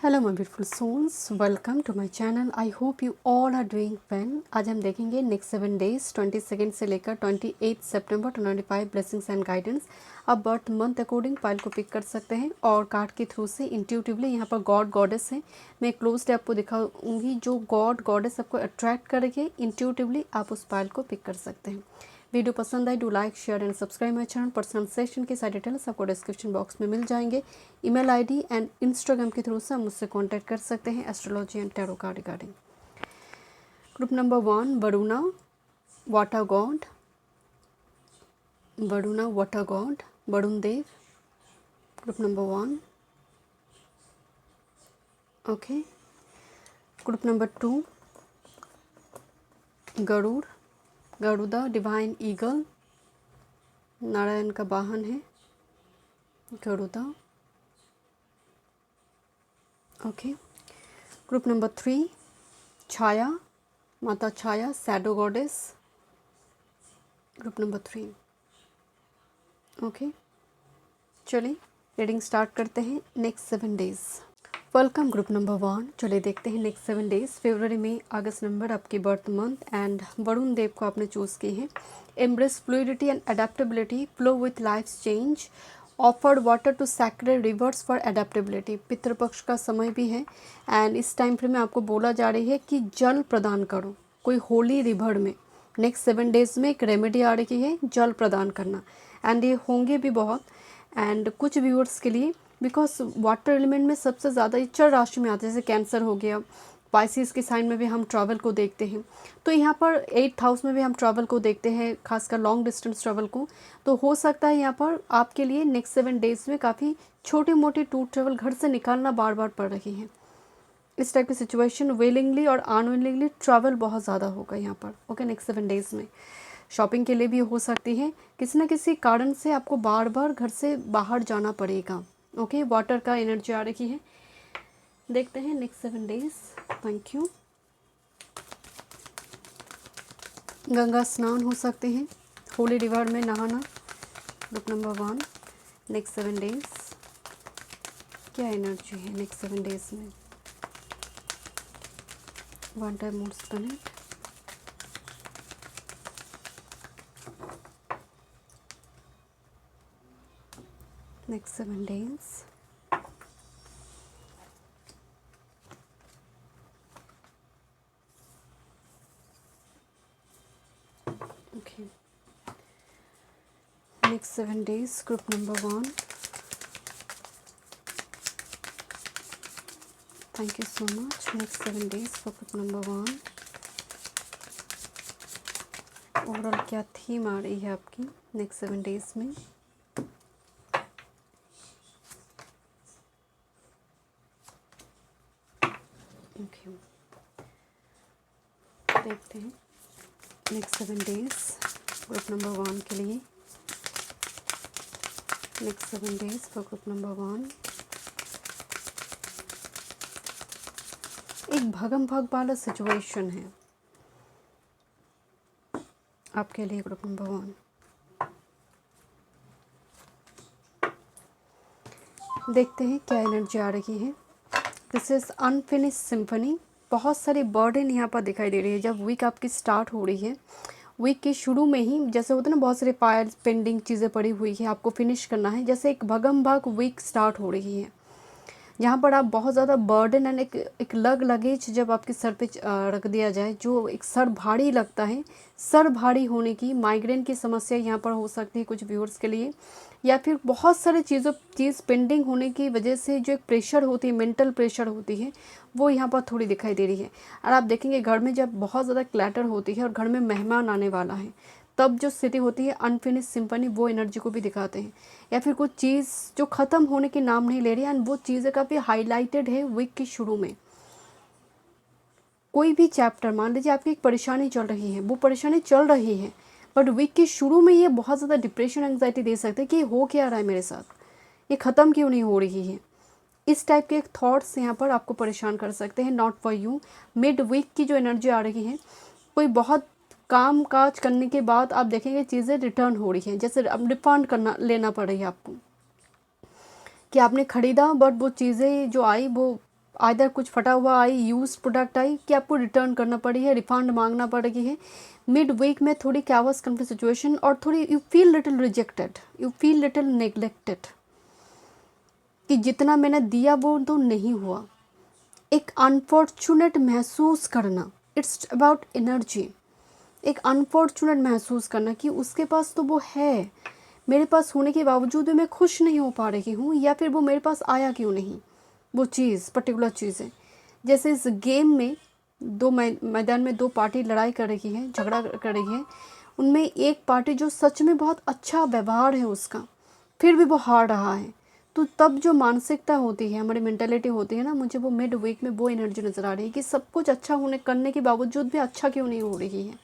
Hello my beautiful souls, welcome to my channel. I hope you all are doing well. आज हम देखेंगे next 7 days 22 से लेकर 28 सितंबर 2025 blessings and guidance. आप birth month according file को pick कर सकते हैं और कार्ड के थ्रू से इंट्यूटिवली यहाँ पर गॉड गॉडेस है। मैं क्लोज आपको दिखाऊंगी जो गॉड गॉडेस आपको अट्रैक्ट करेगी, इंट्यूटिवली आप उस फाइल को पिक कर सकते हैं। वीडियो पसंद आए do like share and subscribe my channel. Personal session के सारे डिटेल्स आपको डिस्क्रिप्शन बॉक्स में मिल जाएंगे। ईमेल आईडी एंड इंस्टाग्राम के थ्रू से आप मुझसे कांटेक्ट कर सकते हैं astrology and tarot card regarding. Group number 1 Varuna water god, Varuna water god Varun Dev. Group number 1 okay. Group number 2 Garud, Garuda divine eagle, Narayan का वाहन है गरुड़ा। ओके। ग्रुप नंबर 3 छाया, माता छाया shadow goddess. Group number 3 okay. चलिए रीडिंग स्टार्ट करते हैं next 7 days. Welcome group number 1। चलिए देखते हैं नेक्स्ट 7 डेज फरवरी में अगस्त नंबर आपकी birth month and Varun Dev को आपने चूज़ की है। Embrace fluidity and adaptability, flow with life change, offered water to sacred rivers for adaptability. पितृपक्ष का समय भी है एंड इस टाइम फ्रेम में आपको बोला जा रही है कि जल प्रदान करो कोई होली रिवर में। नेक्स्ट 7 डेज में एक रेमेडी आ रही है जल प्रदान करना एंड ये होंगे भी बहुत। एंड कुछ व्यूअर्स के लिए बिकॉज वाटर एलिमेंट में सबसे ज़्यादा इच्छा राशि में आते हैं, जैसे कैंसर हो गया, पाइसिस के साइन में भी हम ट्रैवल को देखते हैं, तो यहाँ पर 8th हाउस में भी हम ट्रैवल को देखते हैं, खासकर लॉन्ग डिस्टेंस ट्रैवल को। तो हो सकता है यहाँ पर आपके लिए नेक्स्ट 7 डेज में काफ़ी छोटे मोटे टूर ट्रैवल घर से निकालना बार बार पड़ रही है। इस टाइप की सिचुएशन विलिंगली और अनविलिंगली ट्रैवल बहुत ज़्यादा होगा यहाँ पर। ओके, नेक्स्ट 7 डेज में शॉपिंग के लिए भी हो सकती है, किसी न किसी कारण से आपको बार बार घर से बाहर जाना पड़ेगा। ओके, वाटर का एनर्जी आ रही है। देखते हैं next 7 days. Thank you. Ganga स्नान हो सकते हैं, होली रिवर में नहाना। ग्रुप नंबर 1 नेक्स्ट 7 डेज क्या एनर्जी है नेक्स्ट 7 डेज में। 1 time moods connect. Next 7 days okay. Next 7 days group number 1. Thank you so much. Next 7 days for group number 1. Overall क्या थीम आ रही है आपकी नेक्स्ट 7 डेज में। ओके, देखते हैं नेक्स्ट 7 डेज ग्रुप नंबर 1 के लिए। Next 7 days for group number 1। एक भगम भग वाला सिचुएशन है आपके लिए ग्रुप नंबर 1। देखते हैं क्या एनर्जी आ रही है। This is unfinished symphony. बहुत सारी बर्डन यहाँ पर दिखाई दे रही है। जब वीक आपकी स्टार्ट हो रही है, वीक के शुरू में ही जैसे होता है ना, बहुत सारे फाइल्स पेंडिंग चीज़ें पड़ी हुई है, आपको फिनिश करना है, जैसे एक भगम भाग वीक स्टार्ट हो रही है जहाँ पर आप बहुत ज़्यादा बर्डन एंड एक लगेज जब आपके सर पे रख दिया जाए, जो एक सर भारी लगता है, सर भारी होने की माइग्रेन की समस्या यहाँ पर हो सकती है कुछ व्यूअर्स के लिए, या फिर बहुत सारे चीज़ पेंडिंग होने की वजह से जो एक प्रेशर होती है, मेंटल प्रेशर होती है, वो यहाँ पर थोड़ी दिखाई दे रही है। और आप देखेंगे घर में जब बहुत ज़्यादा क्लैटर होती है और घर में मेहमान आने वाला है, तब जो स्थिति होती है अनफिनिश सिम्फनी, वो एनर्जी को भी दिखाते हैं। या फिर कुछ चीज़ जो ख़त्म होने के नाम नहीं ले रही है एंड वो चीज़ें काफ़ी हाईलाइटेड है वीक के शुरू में। कोई भी चैप्टर मान लीजिए आपकी एक परेशानी चल रही है, वो परेशानी चल रही है बट वीक के शुरू में ये बहुत ज़्यादा डिप्रेशन एंग्जाइटी दे सकते हैं कि हो क्या रहा है मेरे साथ, ये ख़त्म क्यों नहीं हो रही है। इस टाइप के थॉट्स यहाँ पर आपको परेशान कर सकते हैं। Not for you. Mid week की जो एनर्जी आ रही है, कोई बहुत काम काज करने के बाद आप देखेंगे चीज़ें रिटर्न हो रही हैं, जैसे अब रिफंड करना लेना पड़ रही है आपको, कि आपने ख़रीदा बट वो चीज़ें जो आई वो आइदर कुछ फटा हुआ आई, यूज प्रोडक्ट आई कि आपको रिटर्न करना पड़ी है, रिफंड मांगना पड़ेगी है। मिड वीक में थोड़ी कैवस कंफ्यूज सिचुएशन और थोड़ी you feel little rejected, you feel little neglected कि जितना मैंने दिया वो तो नहीं हुआ। एक अनफॉर्चुनेट महसूस करना, इट्स अबाउट एनर्जी। एक अनफॉर्चुनेट महसूस करना कि उसके पास तो वो है, मेरे पास होने के बावजूद भी मैं खुश नहीं हो पा रही हूँ, या फिर वो मेरे पास आया क्यों नहीं, वो चीज़ पर्टिकुलर चीज़ें। जैसे इस गेम में दो मैदान में दो पार्टी लड़ाई कर रही है, झगड़ा कर रही है। उनमें एक पार्टी जो सच में बहुत अच्छा व्यवहार है उसका, फिर भी वो हार रहा है। तो तब जो मानसिकता होती है, हमारी मेंटेलिटी होती है ना, मुझे वो मिड वीक में वो एनर्जी नज़र आ रही है कि सब कुछ अच्छा होने करने के बावजूद भी अच्छा क्यों नहीं हो रही है।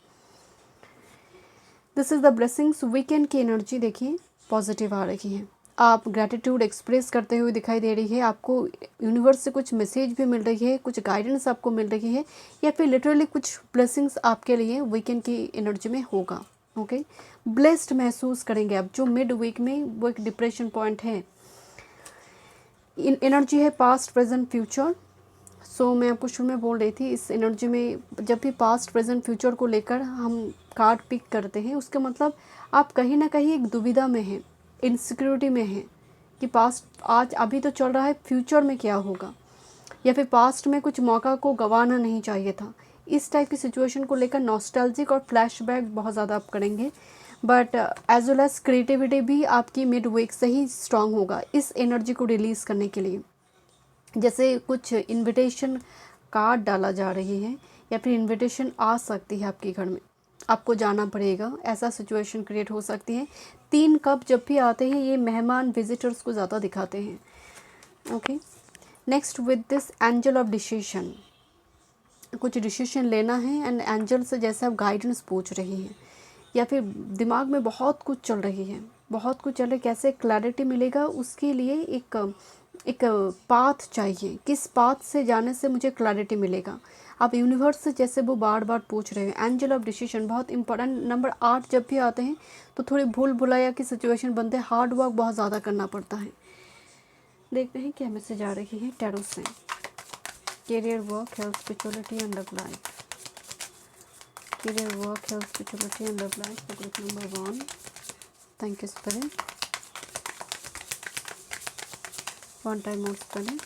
This is the blessings. Weekend की एनर्जी देखिए पॉजिटिव आ रही है। आप ग्रैटिट्यूड एक्सप्रेस करते हुए दिखाई दे रही है, आपको यूनिवर्स से कुछ मैसेज भी मिल रही है, कुछ गाइडेंस आपको मिल रही है, या फिर लिटरली कुछ ब्लेसिंग्स आपके लिए वीकेंड की एनर्जी में होगा। ओके, ब्लेस्ड महसूस करेंगे आप। जो मिड वीक में वो एक डिप्रेशन पॉइंट है, एनर्जी है पास्ट प्रेजेंट फ्यूचर। सो मैं आपको शुरू में बोल रही थी, इस एनर्जी में जब भी पास्ट प्रेजेंट फ्यूचर को लेकर हम कार्ड पिक करते हैं, उसका मतलब आप कहीं ना कहीं एक दुविधा में हैं, इनसिक्योरिटी में हैं कि पास्ट आज अभी तो चल रहा है, फ्यूचर में क्या होगा, या फिर पास्ट में कुछ मौका को गंवाना नहीं चाहिए था। इस टाइप की सिचुएशन को लेकर नॉस्टैल्जिक और फ्लैशबैक बहुत ज़्यादा आप करेंगे। But as well as creativity भी आपकी मिड वीक से ही स्ट्रांग होगा इस एनर्जी को रिलीज़ करने के लिए। जैसे कुछ इनविटेशन कार्ड डाला जा रही है, या फिर इनविटेशन आ सकती है आपके घर में, आपको जाना पड़ेगा, ऐसा सिचुएशन क्रिएट हो सकती है। 3 कप जब भी आते हैं ये मेहमान विजिटर्स को ज़्यादा दिखाते हैं। Okay, next with this angel of decision, कुछ डिसीजन लेना है एंड एंजल से जैसे आप गाइडेंस पूछ रही हैं, या फिर दिमाग में बहुत कुछ चल रही है, बहुत कुछ चल रही, कैसे क्लैरिटी मिलेगा उसके लिए एक पाथ चाहिए, किस पाथ से जाने से मुझे क्लैरिटी मिलेगा। आप यूनिवर्स से जैसे वो बार बार पूछ रहे हैं। एंजल ऑफ डिसीजन बहुत इंपॉर्टेंट। नंबर 8 जब भी आते हैं तो थोड़ी भूल भुलाया की सिचुएशन बनते हैं, हार्ड वर्क बहुत ज़्यादा करना पड़ता है। देखते हैं क्या मैसेज आ रही है टैरो से। Career, work, health, spirituality and love life. Career, work, health, spirituality and love life for group number 1. Thank you, Spirit. One time more, Spirit.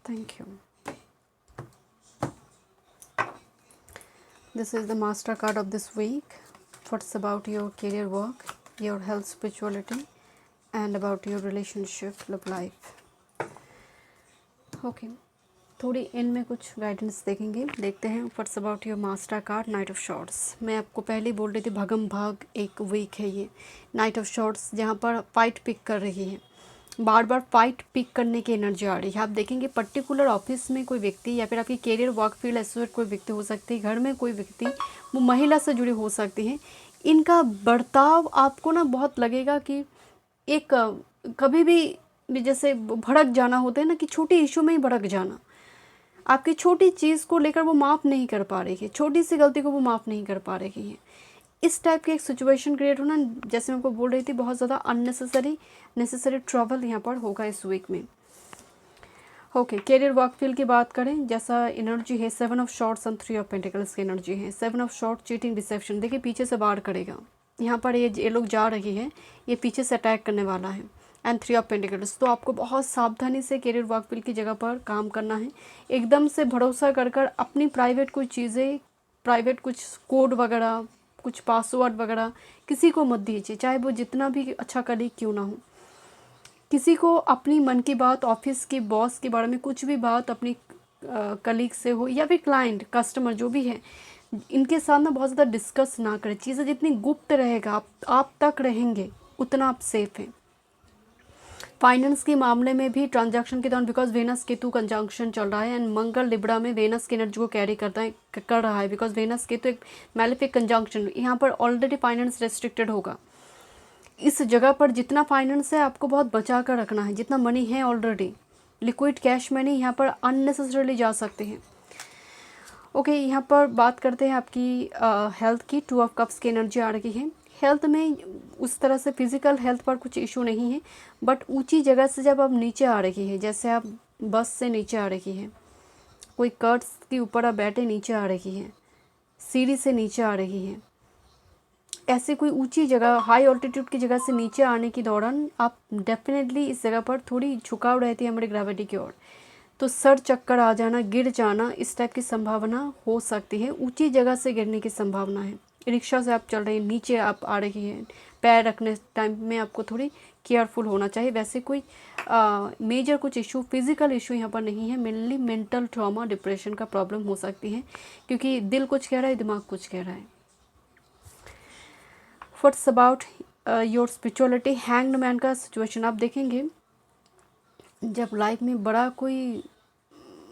Thank you. This is the master card of this week. What's about your career, work, your health, spirituality, and about your relationship, love life. Okay. थोड़ी इनमें कुछ guidance देखेंगे। देखते हैं what's about your master card, night of shorts. मैं आपको पहले बोल रही थी भागम भाग एक वीक है ये नाइट ऑफ शॉर्ट्स, जहाँ पर फाइट पिक कर रही है, बार बार फाइट पिक करने की एनर्जी आ रही है। आप देखेंगे पर्टिकुलर ऑफिस में कोई व्यक्ति, या फिर आपकी कैरियर वर्क फील्ड एसोसिएट कोई व्यक्ति हो सकती है, घर में कोई व्यक्ति, वो महिला से जुड़ी हो सकती है। इनका बर्ताव आपको ना बहुत लगेगा कि एक कभी भी जैसे भड़क जाना होता है ना, कि छोटी इशू में ही भड़क जाना, आपकी छोटी चीज़ को लेकर वो माफ़ नहीं कर पा रही है, छोटी सी गलती को वो माफ़ नहीं कर पा रही है। इस टाइप की एक सिचुएशन क्रिएट होना, जैसे मैं आपको बोल रही थी, बहुत ज़्यादा नेसेसरी ट्रबल यहाँ पर होगा इस वीक में। ओके, कैरियर वर्क फील्ड की बात करें, जैसा एनर्जी है 7 of shorts and 3 of pentacles की एनर्जी है। 7 ऑफ शॉर्ट, चीटिंग, डिसेप्शन, देखिए पीछे से वार करेगा यहाँ पर, ये लोग जा रही है, ये पीछे से अटैक करने वाला है। एंड 3 ऑफ पेंटिकल्स, तो आपको बहुत सावधानी से कैरियर वर्क फील्ड की जगह पर काम करना है। एकदम से भरोसा कर अपनी प्राइवेट कुछ चीज़ें, प्राइवेट कुछ कोड वगैरह, कुछ पासवर्ड वगैरह किसी को मत दीजिए, चाहे वो जितना भी अच्छा कलीग क्यों ना हो। किसी को अपनी मन की बात, ऑफिस के बॉस के बारे में कुछ भी बात अपनी कलीग से हो, या फिर क्लाइंट, कस्टमर जो भी है, इनके साथ ना बहुत ज़्यादा डिस्कस ना करें। चीज़ें जितनी गुप्त रहेगा, आप तक रहेंगे, उतना आप सेफ हैं। फाइनेंस के मामले में भी ट्रांजैक्शन के दौरान, बिकॉज वेनस केतु कंजंक्शन चल रहा है एंड मंगल लिब्रा में वेनस की एनर्जी को कैरी कर रहा है, बिकॉज वेनस केतु एक मैलेफिक कंजंक्शन, यहाँ पर ऑलरेडी फाइनेंस रेस्ट्रिक्टेड होगा। इस जगह पर जितना फाइनेंस है आपको बहुत बचा कर रखना है, जितना मनी है ऑलरेडी, लिक्विड कैश मनी यहाँ पर अननेसेसरीली जा सकते हैं। ओके, यहाँ पर बात करते हैं आपकी हेल्थ की। 2 ऑफ कप्स की एनर्जी आ रही है। हेल्थ में उस तरह से फिज़िकल हेल्थ पर कुछ इशू नहीं है, बट ऊंची जगह से जब आप नीचे आ रही है, जैसे आप बस से नीचे आ रही है, कोई कर्ट्स के ऊपर आप बैठे नीचे आ रही है, सीढ़ी से नीचे आ रही है, ऐसे कोई ऊंची जगह हाई ऑल्टीट्यूड की जगह से नीचे आने के दौरान आप डेफिनेटली इस जगह पर थोड़ी झुकाव रहती है हमारी ग्रेविटी की ओर, तो सर चक्कर आ जाना, गिर जाना, इस टाइप की संभावना हो सकती है। ऊंची जगह से गिरने की संभावना है। रिक्शा से आप चल रही हैं, नीचे आप आ रही हैं, पैर रखने टाइम में आपको थोड़ी केयरफुल होना चाहिए। वैसे कोई मेजर कुछ इशू, फिजिकल इशू यहाँ पर नहीं है। मेनली मेंटल ट्रॉमा, डिप्रेशन का प्रॉब्लम हो सकती है, क्योंकि दिल कुछ कह रहा है, दिमाग कुछ कह रहा है। What's about your spirituality? Hanged man का सिचुएशन आप देखेंगे, जब लाइफ में बड़ा कोई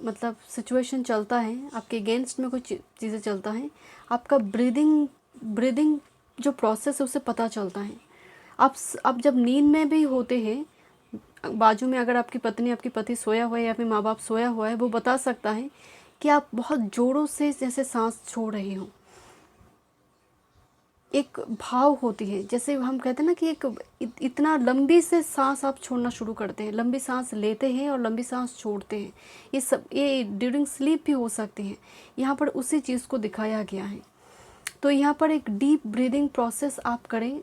मतलब सिचुएशन चलता है, आपके अगेंस्ट में कुछ चीज़ें चलता है, आपका ब्रीदिंग जो प्रोसेस है उससे पता चलता है। आप जब नींद में भी होते हैं, बाजू में अगर आपकी पत्नी, आपकी पति सोया हुआ है या फिर माँ बाप सोया हुआ है, वो बता सकता है कि आप बहुत ज़ोरों से जैसे सांस छोड़ रहे हो। एक भाव होती है, जैसे हम कहते हैं ना कि एक इतना लंबी से सांस आप छोड़ना शुरू करते हैं, लंबी सांस लेते हैं और लंबी सांस छोड़ते हैं। ये ड्यूरिंग स्लीप भी हो सकती है। यहाँ पर उसी चीज़ को दिखाया गया है। तो यहाँ पर एक डीप ब्रीदिंग प्रोसेस आप करें,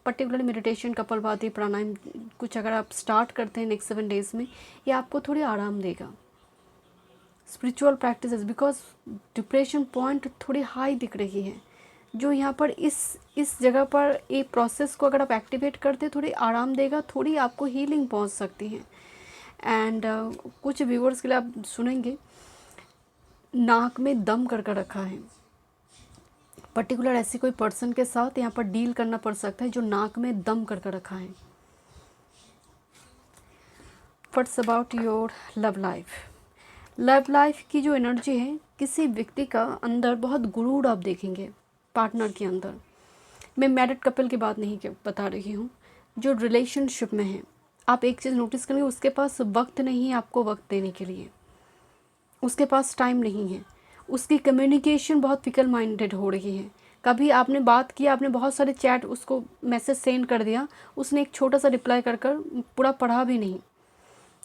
पर्टिकुलरली मेडिटेशन, कपालभाति, प्राणायाम, कुछ अगर आप स्टार्ट करते हैं नेक्स्ट 7 डेज़ में, ये आपको थोड़ी आराम देगा। Spiritual practices, because depression point थोड़ी हाई दिख रही है, जो यहाँ पर इस जगह पर एक प्रोसेस को अगर आप एक्टिवेट करते थोड़ी आराम देगा, थोड़ी आपको हीलिंग पहुँच सकती है। एंड कुछ व्यूअर्स के लिए आप सुनेंगे, नाक में दम कर रखा है। पर्टिकुलर ऐसी कोई पर्सन के साथ यहाँ पर डील करना पड़ सकता है जो नाक में दम कर रखा है। What's about your love life? Love life की जो एनर्जी है, किसी व्यक्ति का अंदर बहुत गुरूर आप देखेंगे पार्टनर के अंदर। मैं मैरिड कपल की बात नहीं बता रही हूँ, जो रिलेशनशिप में है। आप एक चीज़ नोटिस करेंगे, उसके पास वक्त नहीं है आपको वक्त देने के लिए, उसके पास टाइम नहीं है। उसकी कम्युनिकेशन बहुत फिकल माइंडेड हो रही है। कभी आपने बात किया, आपने बहुत सारे चैट उसको मैसेज सेंड कर दिया, उसने एक छोटा सा रिप्लाई कर पूरा पढ़ा भी नहीं।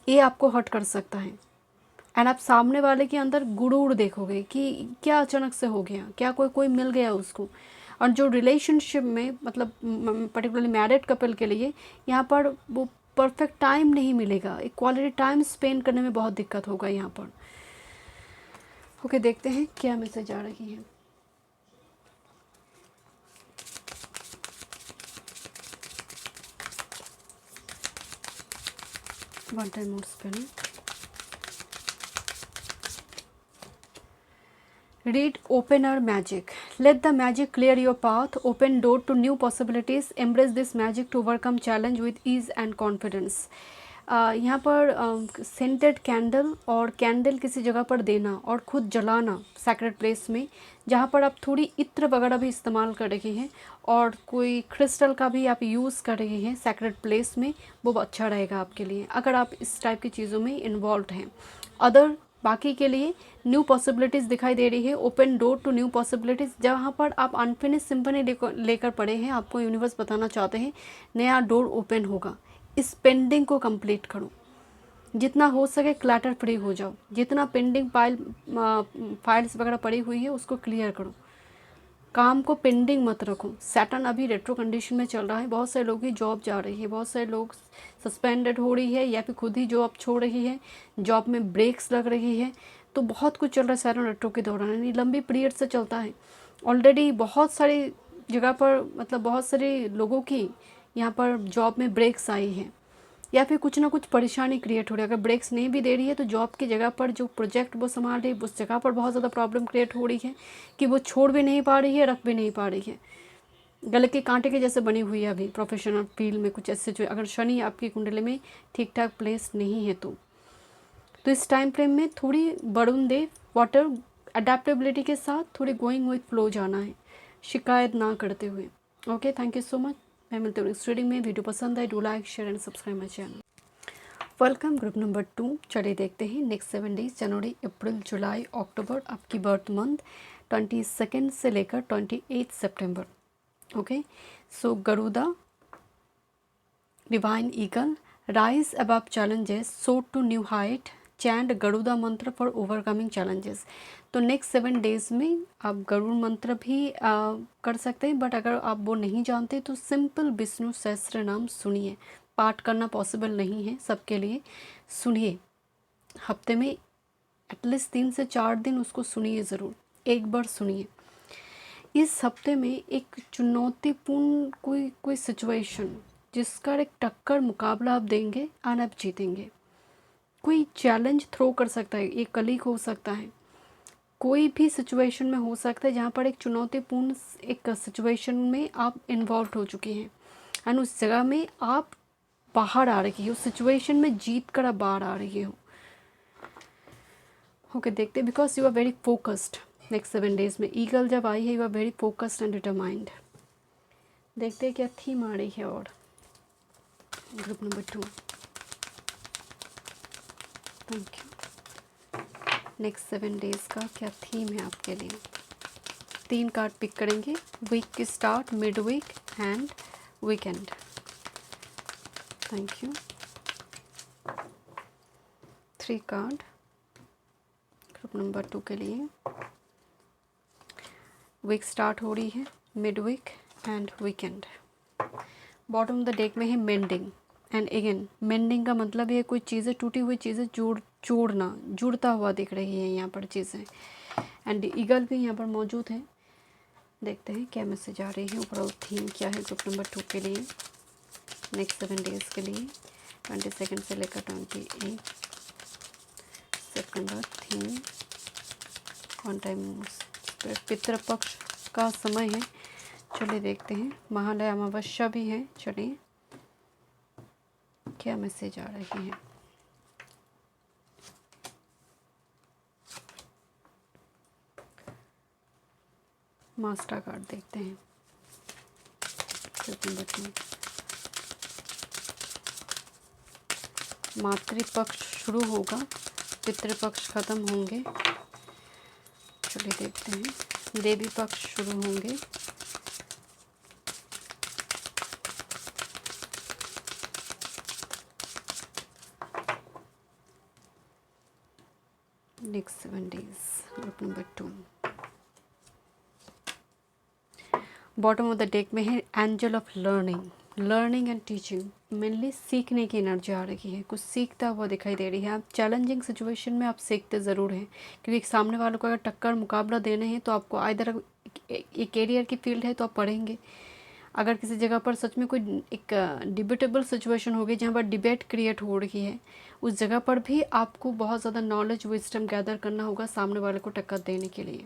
ये आपको हर्ट कर सकता है। एंड आप सामने वाले के अंदर गुरूर देखोगे कि क्या अचानक से हो गया, क्या कोई मिल गया उसको। और जो रिलेशनशिप में, मतलब पर्टिकुलरली मैरिड कपल के लिए, यहाँ पर वो परफेक्ट टाइम नहीं मिलेगा, एक क्वालिटी टाइम स्पेंड करने में बहुत दिक्कत होगा यहाँ पर। ओके, देखते हैं क्या मैसेज आ रही है। One time more spelling. Read Opener Magic. Let the magic clear your path, open door to new possibilities, embrace this magic to overcome challenge with ease and confidence. यहाँ पर सेंटेड कैंडल और candle किसी जगह पर देना और खुद जलाना सैक्रेड प्लेस में, जहाँ पर आप थोड़ी इत्र वगैरह भी इस्तेमाल कर रही हैं और कोई क्रिस्टल का भी आप यूज़ कर रही हैं सैक्रेड प्लेस में, वो अच्छा रहेगा आपके लिए अगर आप इस टाइप की चीज़ों में इन्वॉल्व हैं। अदर बाकी के लिए न्यू पॉसिबिलिटीज़ दिखाई दे रही है, open door to new possibilities. जहाँ पर आप अनफिनिश सिम्फनी लेकर पड़े हैं, आपको यूनिवर्स बताना चाहते हैं नया डोर ओपन होगा। इस पेंडिंग को कंप्लीट करो, जितना हो सके क्लटर फ्री हो जाओ, जितना पेंडिंग फाइल्स वगैरह पड़ी हुई है उसको क्लियर करो, काम को पेंडिंग मत रखो। सैटर्न अभी रेट्रो कंडीशन में चल रहा है, बहुत सारे लोग की जॉब जा रही है, बहुत सारे लोग सस्पेंडेड हो रही है या फिर खुद ही जॉब छोड़ रही है, जॉब में ब्रेक्स लग रही है, तो बहुत कुछ चल रहा है सैटर्न रेट्रो के दौरान, यानी लंबी पीरियड से चलता है। ऑलरेडी बहुत सारी जगह पर, मतलब बहुत सारे लोगों की यहाँ पर जॉब में ब्रेक्स आई है या फिर कुछ ना कुछ परेशानी क्रिएट हो रही है। अगर ब्रेक्स नहीं भी दे रही है तो जॉब की जगह पर जो प्रोजेक्ट वो संभाल रही है उस जगह पर बहुत ज़्यादा प्रॉब्लम क्रिएट हो रही है कि वो छोड़ भी नहीं पा रही है, रख भी नहीं पा रही है। गले के कांटे के जैसे बनी हुई है अभी प्रोफेशनल फील्ड में कुछ ऐसे, जो अगर शनि आपकी कुंडली में ठीक ठाक प्लेस नहीं है तो इस टाइम फ्रेम में थोड़ी वरुण देव वाटर अडेप्टेबिलिटी के साथ थोड़ी गोइंग विथ फ्लो जाना है, शिकायत ना करते हुए। Okay, thank you so much. मैं मिलती हूँ नेक्स्ट रीडिंग में। वीडियो पसंद आए do like share and subscribe my channel. Welcome group number 2। चलिए देखते हैं नेक्स्ट 7 डेज, जनवरी, अप्रैल, जुलाई, अक्टूबर, आपकी बर्थ मंथ 22 से लेकर 28 सितंबर। Okay, so Garuda, divine eagle, rise above challenges, soar to new height, chant Garuda mantra for overcoming challenges. तो next 7 days में आप गरुड़ मंत्र भी कर सकते हैं, बट अगर आप वो नहीं जानते तो सिंपल विष्णु सहस्त्र नाम सुनिए। पाठ करना पॉसिबल नहीं है सबके लिए, सुनिए। हफ्ते में एटलीस्ट 3 से 4 दिन उसको सुनिए ज़रूर, एक बार सुनिए। इस हफ्ते में एक चुनौतीपूर्ण कोई सिचुएशन जिसका एक टक्कर मुकाबला आप देंगे और आप जीतेंगे। कोई चैलेंज थ्रो कर सकता है, एक कलीग हो सकता है, कोई भी सिचुएशन में हो सकता है जहाँ पर एक चुनौतीपूर्ण एक सिचुएशन में आप इन्वॉल्व हो चुकी हैं एंड उस जगह में आप बाहर आ रही हो, सिचुएशन में जीत कर आप बाहर आ रही हो। ओके, देखते, because you are very focused. Next 7 days में ईगल जब आई है, you are very focused and determined. देखते हैं क्या थीम आ रही है। और group number 2, thank you. Next 7 days का क्या थीम है आपके लिए। 3 कार्ड पिक करेंगे, वीक की start, mid week and weekend. Thank you. 3 card group number 2 के लिए। वीक स्टार्ट हो रही है, mid week and weekend. Bottom of the deck में है मेंडिंग एंड अगेन मेंडिंग का मतलब है कोई चीज़ें, टूटी हुई चीज़ें जोड़ना, जुड़ता हुआ दिख रही है यहाँ पर चीज़ें। एंड ईगल भी यहाँ पर मौजूद है। देखते हैं क्या मैसेज आ रही है, ओवरऑल थीम क्या है ग्रुप नंबर 2 के लिए नेक्स्ट 7 डेज़ के लिए 22 से लेकर 28 सितंबर। थीम ऑन टाइम, पितृपक्ष का समय है। चलिए देखते हैं, महालय अमावस्या भी है। चलिए क्या मैसेज आ रही है। मास्टर कार्ड देखते हैं। मातृपक्ष शुरू होगा, पितृपक्ष खत्म होंगे। चलिए देखते हैं, देवी पक्ष शुरू होंगे। Next 7 days group number 2। Bottom of the deck में है angel of learning and teaching. Mainly सीखने की एनर्जी आ रही है, कुछ सीखता हुआ दिखाई दे रही है। आप चैलेंजिंग सिचुएशन में आप सीखते ज़रूर हैं, क्योंकि सामने वालों को अगर टक्कर मुकाबला देना है तो आपको आइदर एक कैरियर की फील्ड है तो आप पढ़ेंगे। अगर किसी जगह पर सच में कोई एक डिबेटेबल सिचुएशन होगी जहाँ पर डिबेट क्रिएट हो रही है, उस जगह पर भी आपको बहुत ज़्यादा नॉलेज विजडम गैदर करना होगा सामने वाले को टक्कर देने के लिए।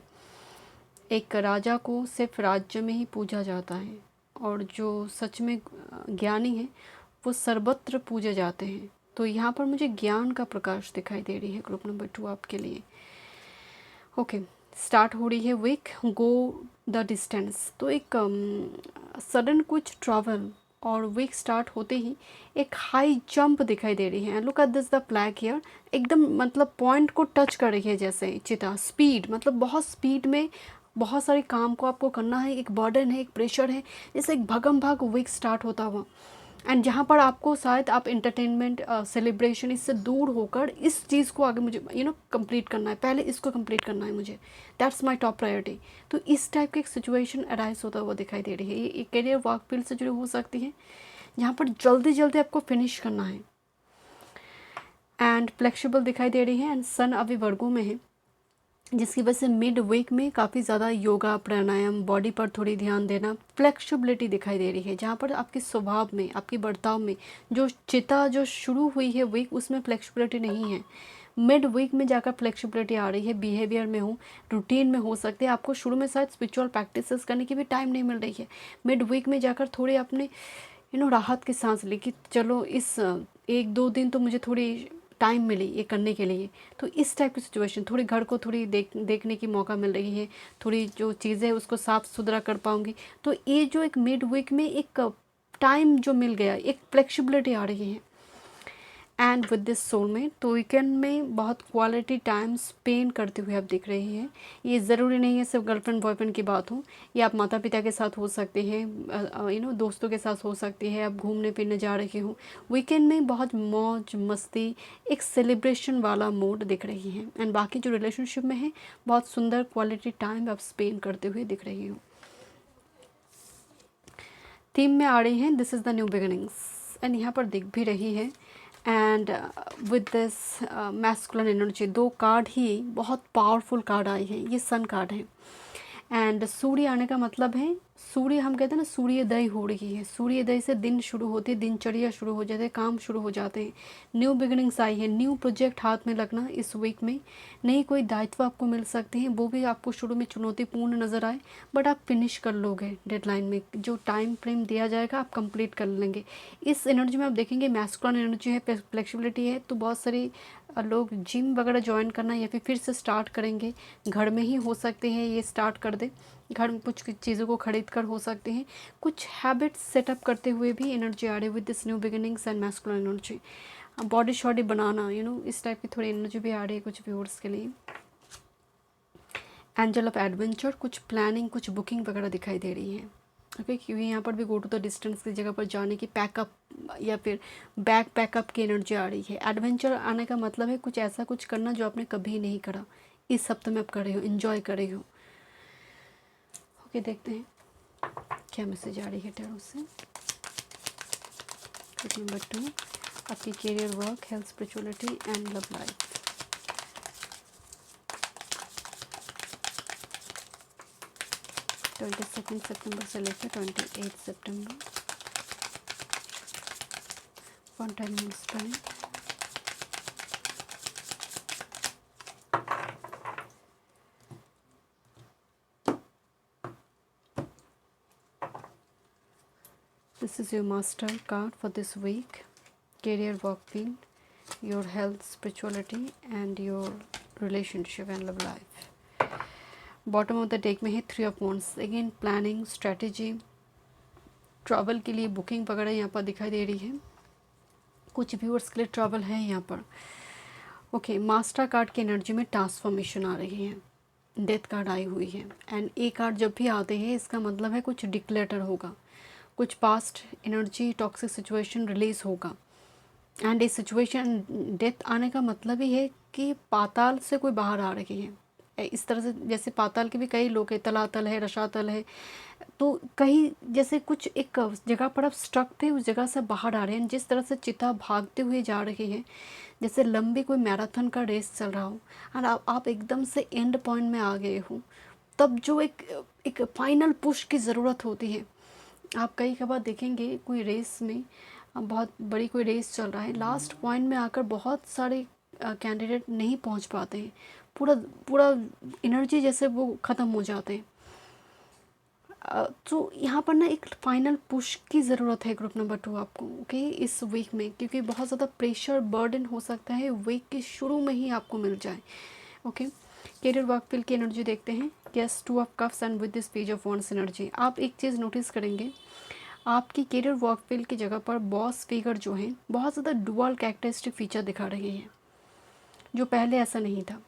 एक राजा को सिर्फ राज्य में ही पूजा जाता है, और जो सच में ज्ञानी है वो सर्वत्र पूजे जाते हैं। तो यहाँ पर मुझे ज्ञान का प्रकाश दिखाई दे रही है ग्रुप नंबर 2 आपके लिए। ओके, स्टार्ट हो रही है वीक, गो द डिस्टेंस। तो एक सडन कुछ ट्रैवल, और वीक स्टार्ट होते ही एक हाई जंप दिखाई दे रही है। Look at this the flag here, एकदम मतलब पॉइंट को टच कर रही है जैसे चिता। स्पीड मतलब बहुत स्पीड में बहुत सारे काम को आपको करना है, एक बर्डन है, एक प्रेशर है, जैसे एक भगम भाग वीक स्टार्ट होता हुआ। एंड जहाँ पर आपको शायद आप इंटरटेनमेंट सेलिब्रेशन इससे दूर होकर इस चीज़ को आगे मुझे कंप्लीट करना है, पहले इसको कंप्लीट करना है मुझे, दैट्स माय टॉप प्रायोरिटी। तो इस टाइप की एक सिचुएशन अराइज होता हुआ दिखाई दे रही है। ये एक करियर वर्क फील्ड से जुड़ी हो सकती है, जहाँ पर जल्दी जल्दी आपको फिनिश करना है। एंड फ्लेक्सिबल दिखाई दे रही है, एंड सन अभी वर्गों में है, जिसकी वजह से मिड वीक में काफ़ी ज़्यादा योगा प्राणायाम, बॉडी पर थोड़ी ध्यान देना, फ्लेक्सिबिलिटी दिखाई दे रही है। जहाँ पर आपके स्वभाव में, आपके बर्ताव में जो चिता जो शुरू हुई है वीक, उसमें फ्लेक्सिबिलिटी नहीं है। मिड वीक में जाकर फ्लेक्सिबिलिटी आ रही है, बिहेवियर में हो, रूटीन में हो सकते हैं। आपको शुरू में शायद स्पिरिचुअल प्रैक्टिसेस करने की भी टाइम नहीं मिल रही है। मिड वीक में जाकर थोड़ी अपने राहत की सांस ली कि चलो इस 1-2 दिन तो मुझे थोड़ी टाइम मिली ये करने के लिए। तो इस टाइप की सिचुएशन, थोड़ी घर को थोड़ी देखने की मौका मिल रही है, थोड़ी जो चीज़ें हैं उसको साफ़ सुथरा कर पाऊँगी। तो ये जो एक मिड वीक में एक टाइम जो मिल गया, एक फ्लेक्सिबिलिटी आ रही है। And with this soulmate. तो वीकेंड में बहुत क्वालिटी टाइम स्पेंड करते हुए आप दिख रही हैं। ये ज़रूरी नहीं है सिर्फ गर्लफ्रेंड बॉयफ्रेंड की बात हो, ये आप माता पिता के साथ हो सकते हैं, दोस्तों के साथ हो सकती है, आप घूमने फिरने जा रहे हो। वीकेंड में बहुत मौज मस्ती, एक सेलिब्रेशन वाला मूड दिख रही है। एंड बाकी जो रिलेशनशिप में है, बहुत सुंदर क्वालिटी टाइम आप स्पेंड करते हुए दिख रही हो। थीम में आ रही हैं this is the new beginnings, and यहाँ पर दिख भी रही है। And with this masculine energy, दो कार्ड ही बहुत पावरफुल कार्ड आए हैं, ये सन कार्ड है। एंड सूर्य आने का मतलब है, सूर्य हम कहते हैं ना सूर्योदय हो रही है, सूर्योदय से दिन शुरू होते हैं, दिनचर्या शुरू हो जाते हैं, काम शुरू हो जाते हैं, न्यू बिगिनिंग्स आई है, न्यू प्रोजेक्ट हाथ में लगना इस वीक में। नई कोई दायित्व आपको मिल सकते हैं, वो भी आपको शुरू में चुनौतीपूर्ण नज़र आए, बट आप फिनिश कर लोगे डेडलाइन में, जो टाइम फ्रेम दिया जाएगा आप कंप्लीट कर लेंगे। इस एनर्जी में आप देखेंगे मैस्कुलिन एनर्जी है, फ्लेक्सिबिलिटी है, तो बहुत सारी लोग जिम वगैरह ज्वाइन करना या फिर से स्टार्ट करेंगे, घर में ही हो सकते हैं ये स्टार्ट कर दे, घर में कुछ चीज़ों को खरीद कर हो सकते हैं, कुछ हैबिट्स सेटअप करते हुए भी एनर्जी आ रही है with this new beginnings and masculine energy. Body शॉडी बनाना, इस टाइप की थोड़ी एनर्जी भी आ रही है कुछ व्यूअर्स के लिए। एंजल ऑफ एडवेंचर, कुछ प्लानिंग, कुछ बुकिंग वगैरह दिखाई दे रही है। ओके, क्योंकि यहाँ पर भी गो टू द डिस्टेंस की जगह पर जाने की, पैकअप या फिर बैग पैकअप की एनर्जी आ रही है। एडवेंचर आने का मतलब है कुछ ऐसा कुछ करना जो आपने कभी नहीं करा, इस हफ्ते में आप कर रहे हो, इन्जॉय कर रहे हो। ओके, देखते हैं क्या मैसेज आ रही है टैरो से। नंबर 2, आपकी career, work, health, spirituality and love life. 22 सितंबर से लेकर 28 सितंबर, 1 time spend. This is your master card for this week. Career, work field, your health, spirituality and your relationship and love life. Bottom of the deck में है 3 of wands, again planning, strategy, travel के लिए booking वगैरह यहाँ पर दिखाई दे रही है। कुछ व्यूअर्स के लिए ट्रैवल है यहाँ पर। ओके, मास्टर कार्ड की एनर्जी में ट्रांसफॉर्मेशन आ रही है, डेथ कार्ड आई हुई है। एंड ए कार्ड जब भी आते हैं इसका मतलब है कुछ डिक्लेटर होगा, कुछ past energy, toxic situation release होगा। एंड इस सिचुएशन, डेथ आने का मतलब ही है कि पाताल से कोई बाहर आ रही है। इस तरह से जैसे पाताल के भी कई लोग हैं, तलातल है, रसातल है, तो कहीं जैसे कुछ एक जगह पर आप स्ट्रक थे, उस जगह से बाहर आ रहे हैं। जिस तरह से चिता भागते हुए जा रही है, जैसे लंबी कोई मैराथन का रेस चल रहा हो और आप एकदम से एंड पॉइंट में आ गए हो, तब जो एक फाइनल पुश की ज़रूरत होती है। आप कई बार देखेंगे कोई रेस में, बहुत बड़ी कोई रेस चल रहा है, लास्ट पॉइंट में आकर बहुत सारे कैंडिडेट नहीं पहुंच पाते हैं, पूरा पूरा एनर्जी जैसे वो ख़त्म हो जाते हैं। तो यहाँ पर ना एक फाइनल पुश की ज़रूरत है ग्रुप नंबर 2 आपको, ओके, इस वीक में, क्योंकि बहुत ज़्यादा प्रेशर बर्डन हो सकता है वीक के शुरू में ही आपको मिल जाए। ओके, करियर, वर्क फील्ड की एनर्जी देखते हैं। Yes, 2 of cups and with this page of wands energy. आप एक चीज़ नोटिस करेंगे, आपकी करियर वर्क फील्ड की जगह पर बॉस फिगर जो है बहुत ज़्यादा डुअल कैरेक्टरिस्टिक फीचर दिखा रहे हैं, जो पहले ऐसा नहीं था।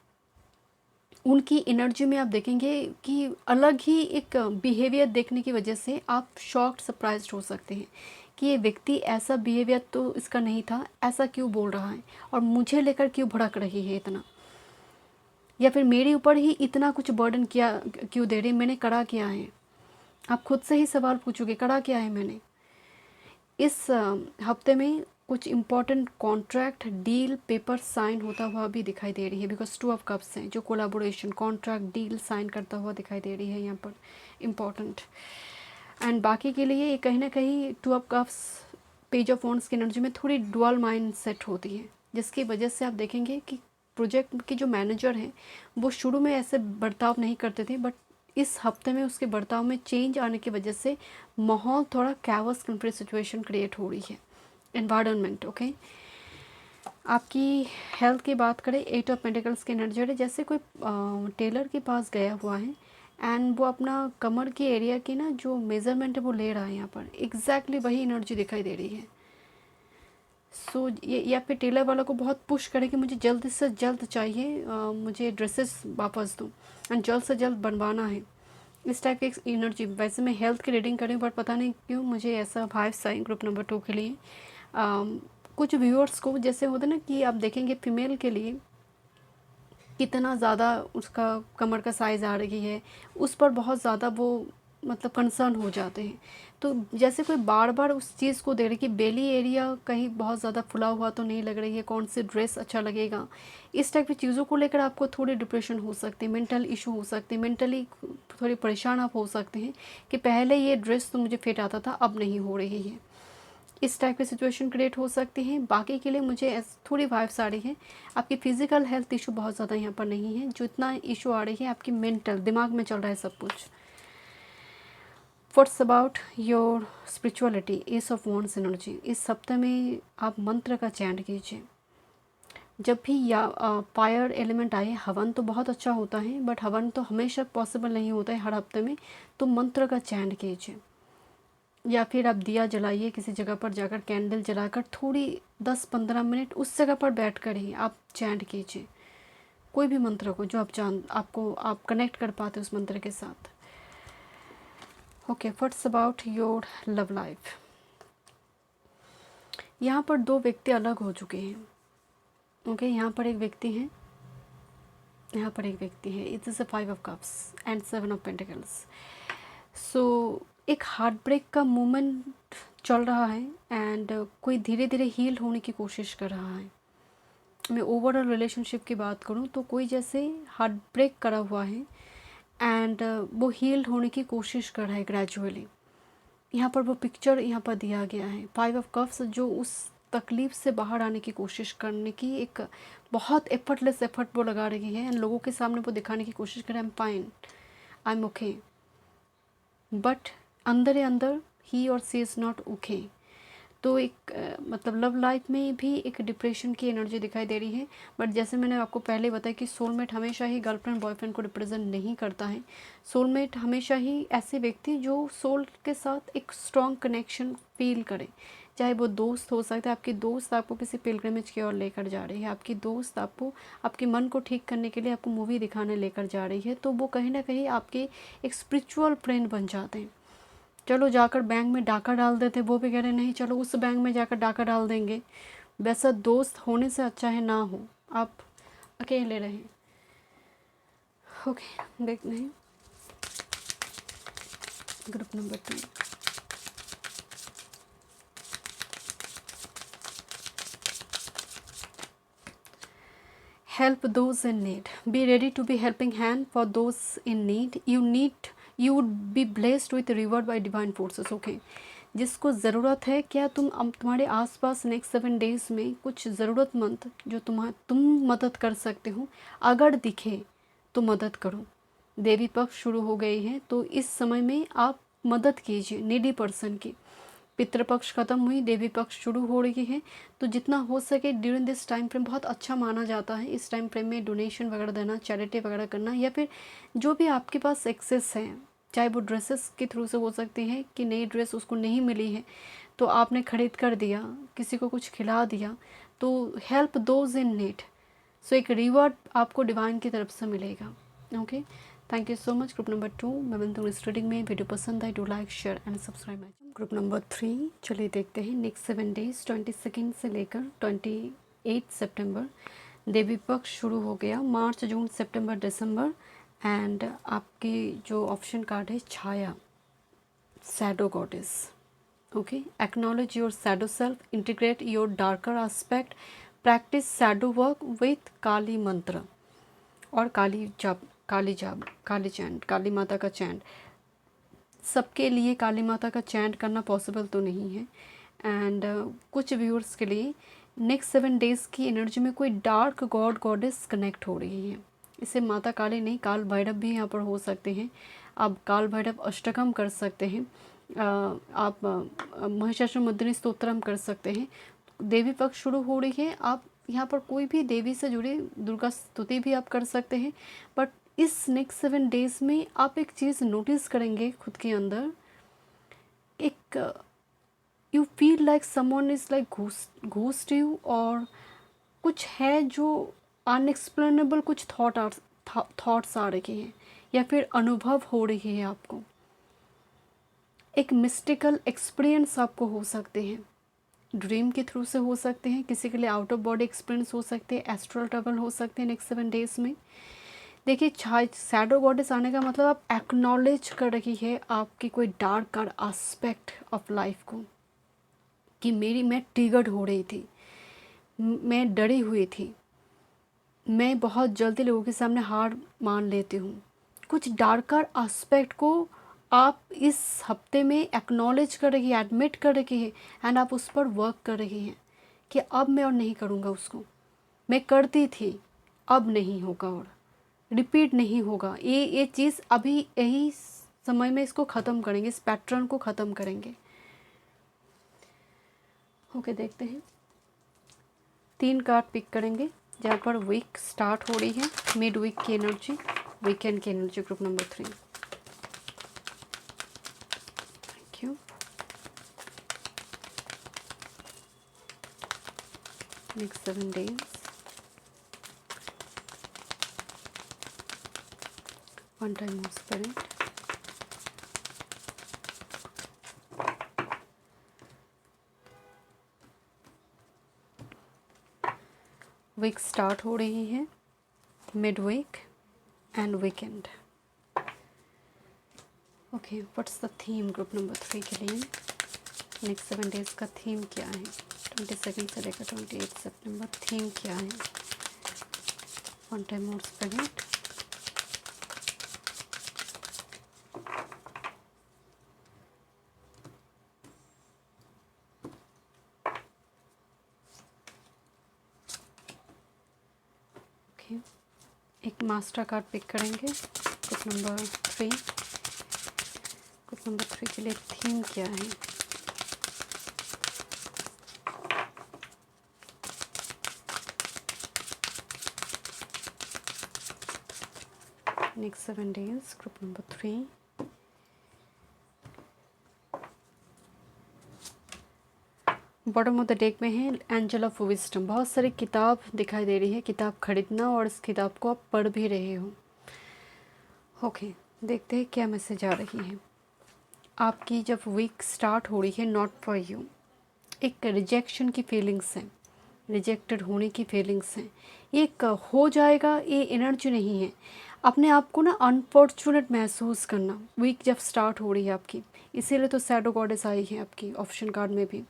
उनकी एनर्जी में आप देखेंगे कि अलग ही एक बिहेवियर देखने की वजह से आप शॉक्ड, सरप्राइज्ड हो सकते हैं कि ये व्यक्ति ऐसा बिहेवियर तो इसका नहीं था, ऐसा क्यों बोल रहा है और मुझे लेकर क्यों भड़क रही है इतना, या फिर मेरे ऊपर ही इतना कुछ बर्डन किया क्यों दे रही, मैंने करा क्या है। आप खुद से ही सवाल पूछोगे, करा क्या है मैंने। इस हफ्ते में कुछ important contract, deal, paper sign होता हुआ भी दिखाई दे रही है, बिकॉज 2 ऑफ कप्स हैं, जो कोलाबोरेशन, कॉन्ट्रैक्ट, डील साइन करता हुआ दिखाई दे रही है यहाँ पर, इम्पॉर्टेंट। एंड बाकी के लिए ये कहीं ना कहीं 2 of cups, page of wands की एनर्जी में थोड़ी डुअल माइंड सेट होती है, जिसकी वजह से आप देखेंगे कि प्रोजेक्ट के जो मैनेजर हैं वो शुरू में ऐसे बर्ताव नहीं करते थे, बट इस हफ्ते में उसके बर्ताव में चेंज आने की वजह से माहौल थोड़ा कैवस कंफ्यूज सिचुएशन क्रिएट हो रही है, एनवायरनमेंट। ओके, आपकी हेल्थ की बात करें, 8 ऑफ पेंटिकल्स की एनर्जी है, जैसे कोई टेलर के पास गया हुआ है एंड वो अपना कमर के एरिया की ना जो मेज़रमेंट है वो ले रहा है, यहाँ पर एग्जैक्टली वही एनर्जी दिखाई दे रही है। सो ये या फिर टेलर वाला को बहुत पुश करे कि मुझे जल्द से जल्द चाहिए, मुझे ड्रेसेस वापस दो एंड जल्द से जल्द बनवाना है, इस टाइप की एक एनर्जी। वैसे मैं हेल्थ की रीडिंग करी बट पता नहीं क्यों मुझे ऐसा वाइब्स आई ग्रुप नंबर 2 के लिए। कुछ व्यूअर्स को जैसे होता है ना कि आप देखेंगे फीमेल के लिए कितना ज़्यादा उसका कमर का साइज़ आ रही है, उस पर बहुत ज़्यादा वो मतलब कंसर्न हो जाते हैं। तो जैसे कोई बार बार उस चीज़ को देख रही कि बेली एरिया कहीं बहुत ज़्यादा फुला हुआ तो नहीं लग रही है, कौन सी ड्रेस अच्छा लगेगा, इस टाइप की चीज़ों को लेकर आपको थोड़ी डिप्रेशन हो सकती है, मेंटल इशू हो सकते हैं, मेंटली थोड़ी परेशान आप हो सकते हैं कि पहले ये ड्रेस तो मुझे फिट आता था अब नहीं हो रही है, इस टाइप की सिचुएशन क्रिएट हो सकती है। बाकी के लिए मुझे थोड़ी वाइब्स आ रही है, आपकी फिजिकल हेल्थ इशू बहुत ज़्यादा यहाँ पर नहीं है, जो इतना इशू आ रही है आपकी मेंटल दिमाग में चल रहा है सब कुछ। What's about your spirituality, S of wands energy. इस हफ्ते में आप मंत्र का चैंट कीजिए। जब भी या फायर एलिमेंट आए, हवन तो बहुत अच्छा होता है बट हवन तो हमेशा पॉसिबल नहीं होता है हर हफ्ते में, तो मंत्र का चैंट कीजिए। या फिर आप दिया जलाइए किसी जगह पर जाकर, कैंडल जलाकर थोड़ी 10-15 मिनट उस जगह पर बैठ कर ही आप चैंट कीजिए कोई भी मंत्र को जो आप कनेक्ट कर पाते उस मंत्र के साथ। Okay, what's about your love life. यहाँ पर दो व्यक्ति अलग हो चुके हैं। ओके, यहाँ पर एक व्यक्ति है, यहाँ पर एक व्यक्ति है। It is a 5 of cups and 7 of pentacles. So एक हार्ट ब्रेक का मोमेंट चल रहा है एंड कोई धीरे धीरे हील होने की कोशिश कर रहा है। मैं ओवरऑल रिलेशनशिप की बात करूँ तो कोई जैसे हार्ट ब्रेक करा हुआ है एंड वो हील्ड होने की कोशिश कर रहा है ग्रेजुअली। यहाँ पर वो पिक्चर यहाँ पर दिया गया है 5 ऑफ कप्स, जो उस तकलीफ़ से बाहर आने की कोशिश करने की एक बहुत एफर्टलेस एफर्ट वो लगा रही है एंड लोगों के सामने वो दिखाने की कोशिश कर रहा है, I am fine, I am okay, but अंदर ही अंदर ही और सी इज़ नॉट ओके। तो एक मतलब लव लाइफ में भी एक डिप्रेशन की एनर्जी दिखाई दे रही है। बट जैसे मैंने आपको पहले बताया कि सोलमेट हमेशा ही गर्लफ्रेंड बॉयफ्रेंड को रिप्रेजेंट नहीं करता है। सोलमेट हमेशा ही ऐसे व्यक्ति जो सोल के साथ एक स्ट्रॉन्ग कनेक्शन फील करे, चाहे वो दोस्त हो सकता है। आपकी दोस्त आपको किसी पिलग्रिमेज की ओर लेकर जा रही है, आपकी दोस्त आपको आपके मन को ठीक करने के लिए आपको मूवी दिखाने लेकर जा रही है, तो वो कहीं ना कहीं आपके एक स्पिरिचुअल फ्रेंड बन जाते हैं। चलो जाकर बैंक में डाका डाल देते, वो भी कह रहे नहीं चलो उस बैंक में जाकर डाका डाल देंगे। वैसा दोस्त होने से अच्छा है ना हो, आप अकेले रहें। ओके, देखते हैं group number 2। Help those in need, be ready to be helping hand for those in need. You would be blessed with reward by divine forces. Okay, जिसको ज़रूरत है, क्या तुम्हारे आसपास नेक्स्ट 7 डेज़ में कुछ ज़रूरतमंद जो तुम मदद कर सकते हो, अगर दिखे तो मदद करो। देवी पक्ष शुरू हो गई है तो इस समय में आप मदद कीजिए नीडी पर्सन की। पितृपक्ष ख़त्म हुई, देवी पक्ष शुरू हो रही है, तो जितना हो सके ड्यूरिंग दिस टाइम फ्रेम बहुत अच्छा माना जाता है। इस टाइम फ्रेम में डोनेशन वगैरह देना, चैरिटी वगैरह करना, या फिर जो भी आपके पास एक्सेस है, चाहे वो ड्रेसेस के थ्रू से हो सकती है कि नई ड्रेस उसको नहीं मिली है तो आपने ख़रीद कर दिया, किसी को कुछ खिला दिया, तो हेल्प दोज इन नीड। सो एक रिवॉर्ड आपको डिवाइन की तरफ से मिलेगा। Okay, thank you so much. Group number 2 मैं बनती हूँ इस रीडिंग में। वीडियो पसंद आए do like share and subscribe my channel. Group number 3 चलिए देखते हैं नेक्स्ट 7 डेज 22 से लेकर 28 सितंबर। देवी पक्ष शुरू हो गया, मार्च जून सितंबर दिसंबर। एंड आपकी जो ऑप्शन कार्ड है छाया, shadow goddess. Okay, acknowledge your shadow self, integrate your darker aspect, practice shadow work with Kali मंत्र और काली चैंट, काली माता का चैंट। सबके लिए काली माता का चैंट करना पॉसिबल तो नहीं है एंड कुछ व्यूअर्स के लिए नेक्स्ट 7 डेज़ की एनर्जी में कोई डार्क गॉड गॉडेस कनेक्ट हो रही है। इसे माता काली नहीं, काल भैरव भी यहाँ पर हो सकते हैं। आप काल भैरव अष्टकम कर सकते हैं, आप महिषासुरमर्दिनी स्तोत्रम कर सकते हैं। देवी पक्ष शुरू हो रही है, आप यहाँ पर कोई भी देवी से जुड़ी दुर्गा स्तुति भी आप कर सकते हैं। बट इस नेक्स्ट 7 डेज़ में आप एक चीज़ नोटिस करेंगे खुद के अंदर, एक you feel like someone is like ghost you, और कुछ है जो अनएक्सप्लेनेबल कुछ थॉट्स आ रही हैं या फिर अनुभव हो रही है आपको। एक मिस्टिकल एक्सपीरियंस आपको हो सकते हैं, ड्रीम के थ्रू से हो सकते हैं, किसी के लिए आउट ऑफ बॉडी एक्सपीरियंस हो सकते हैं, एस्ट्रल ट्रैवल हो सकते हैं नेक्स्ट 7 डेज़ में। देखिए, शैडो गॉडेस आने का मतलब आप एक्नॉलेज कर रही है आपकी कोई डार्क एस्पेक्ट ऑफ लाइफ को, कि मैं ट्रिगर्ड हो रही थी, मैं डरी हुई थी, मैं बहुत जल्दी लोगों के सामने हार मान लेती हूँ। कुछ डार्कर एस्पेक्ट को आप इस हफ्ते में एक्नॉलेज कर रही है, एडमिट कर रही है, एंड आप उस पर वर्क कर रही हैं कि अब मैं और नहीं करूँगा उसको, मैं करती थी अब नहीं होगा और रिपीट नहीं होगा। ये चीज़ अभी यही समय में इसको ख़त्म करेंगे, इस पैटर्न को ख़त्म करेंगे। ओके, देखते हैं 3 कार्ड पिक करेंगे जहाँ पर वीक स्टार्ट हो रही है, मिड वीक की एनर्जी, वीकेंड की energy, group number 3। Thank you. Next 7 days, 1 time of spirit, week start हो रही है, mid week and weekend. Okay, what's the theme group number 3 के लिए? नेक्स्ट 7 डेज का थीम क्या है? 22 से लेकर 28 सितंबर, थीम क्या है? 1 टाइम ऑफ स्पिरिट, एक मास्टर कार्ड पिक करेंगे ग्रुप नंबर 3। ग्रुप नंबर 3 के लिए थीम क्या है? Next 7 days, group number 3। Bottom of the deck में है एंजल ऑफ विजडम। बहुत सारी किताब दिखाई दे रही है, किताब खरीदना और इस किताब को आप पढ़ भी रहे हो। ओके, देखते हैं क्या मैसेज आ रही है आपकी। जब वीक स्टार्ट हो रही है, नॉट फॉर यू, एक रिजेक्शन की फीलिंग्स हैं, रिजेक्टेड होने की फीलिंग्स हैं। एक हो जाएगा ये एनर्जी नहीं है। अपने आप को ना अनफॉर्चुनेट महसूस करना, वीक जब स्टार्ट हो रही है आपकी, इसीलिए तो शैडो गॉडेस आई है आपकी ऑप्शन कार्ड में भी,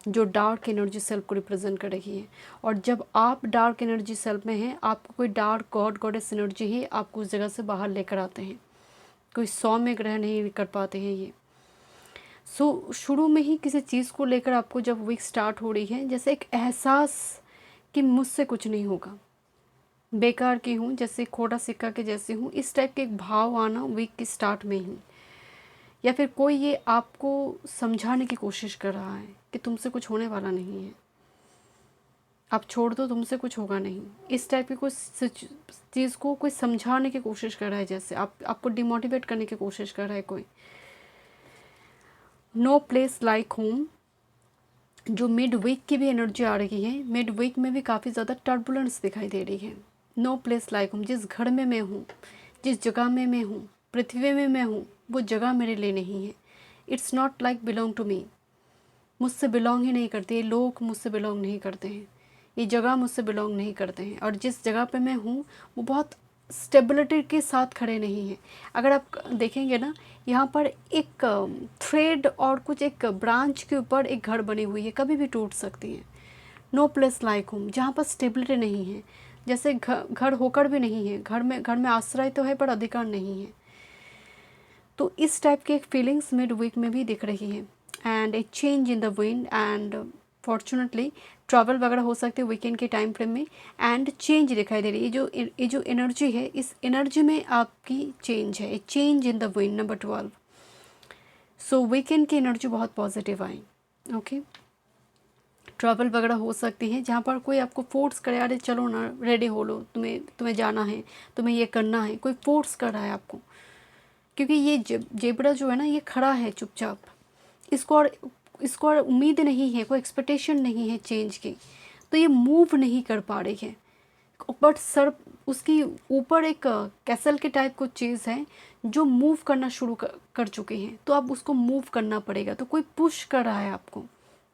जो डार्क एनर्जी सेल्फ को रिप्रेजेंट कर रही है। और जब आप डार्क एनर्जी सेल्फ में हैं, आपको कोई डार्क गॉड गॉडेस एनर्जी ही आपको उस जगह से बाहर लेकर आते हैं। कोई 100 में ग्रह नहीं कर पाते हैं ये। शुरू में ही किसी चीज़ को लेकर आपको जब वीक स्टार्ट हो रही है, जैसे एक एहसास कि मुझसे कुछ नहीं होगा, बेकार की हूँ, जैसे खोटा सिक्का के जैसे हूँ, इस टाइप के एक भाव आना वीक के स्टार्ट में ही। या फिर कोई ये आपको समझाने की कोशिश कर रहा है कि तुमसे कुछ होने वाला नहीं है, आप छोड़ दो, तुमसे कुछ होगा नहीं। इस टाइप की कोई चीज़ को कोई समझाने की कोशिश कर रहा है, जैसे आपको डिमोटिवेट करने की कोशिश कर रहा है कोई। नो प्लेस लाइक होम, जो मिड वीक की भी एनर्जी आ रही है, मिड वीक में भी काफ़ी ज़्यादा टर्बुलेंस दिखाई दे रही है। नो प्लेस लाइक होम, जिस घर में मैं हूँ, जिस जगह में मैं हूँ, पृथ्वी में मैं हूँ, वो जगह मेरे लिए नहीं है। It's not like belong to me, मुझसे बिलोंग ही नहीं करती, ये लोग मुझसे बिलोंग नहीं करते हैं, ये जगह मुझसे बिलोंग नहीं करते हैं। और जिस जगह पे मैं हूँ वो बहुत स्टेबिलिटी के साथ खड़े नहीं हैं। अगर आप देखेंगे ना, यहाँ पर एक थ्रेड और कुछ एक ब्रांच के ऊपर एक घर बनी हुई है, कभी भी टूट सकती है। नो प्लेस लाइक होम, जहाँ पर स्टेबिलिटी नहीं है, जैसे घर होकर भी नहीं है, घर में आश्रय तो है पर अधिकार नहीं है। तो इस टाइप की एक फीलिंग्स मिड वीक में भी दिख रही है। And A change in the wind, and fortunately travel वगैरह हो सकते हैं वीकेंड के टाइम फ्रेम में। एंड चेंज दिखाई दे रही है, ये जो एनर्जी है, इस एनर्जी में आपकी चेंज है, ए change in the wind, number 12। So weekend की एनर्जी बहुत पॉजिटिव आई। ओके, ट्रैवल वगैरह हो सकती है जहाँ पर कोई आपको फोर्स करे, अरे चलो ना, रेडी हो लो, तुम्हें जाना है, तुम्हें ये करना है, कोई फोर्स कर रहा है आपको। क्योंकि ये जेबरा जो है ना, ये खड़ा है चुपचाप, इसको और इसको उम्मीद नहीं है, कोई एक्सपेक्टेशन नहीं है चेंज की, तो ये मूव नहीं कर पा रही है। बट सर उसकी ऊपर एक कैसल के टाइप कुछ चीज़ है जो मूव करना शुरू कर चुकी हैं, तो अब उसको मूव करना पड़ेगा। तो कोई पुश कर रहा है आपको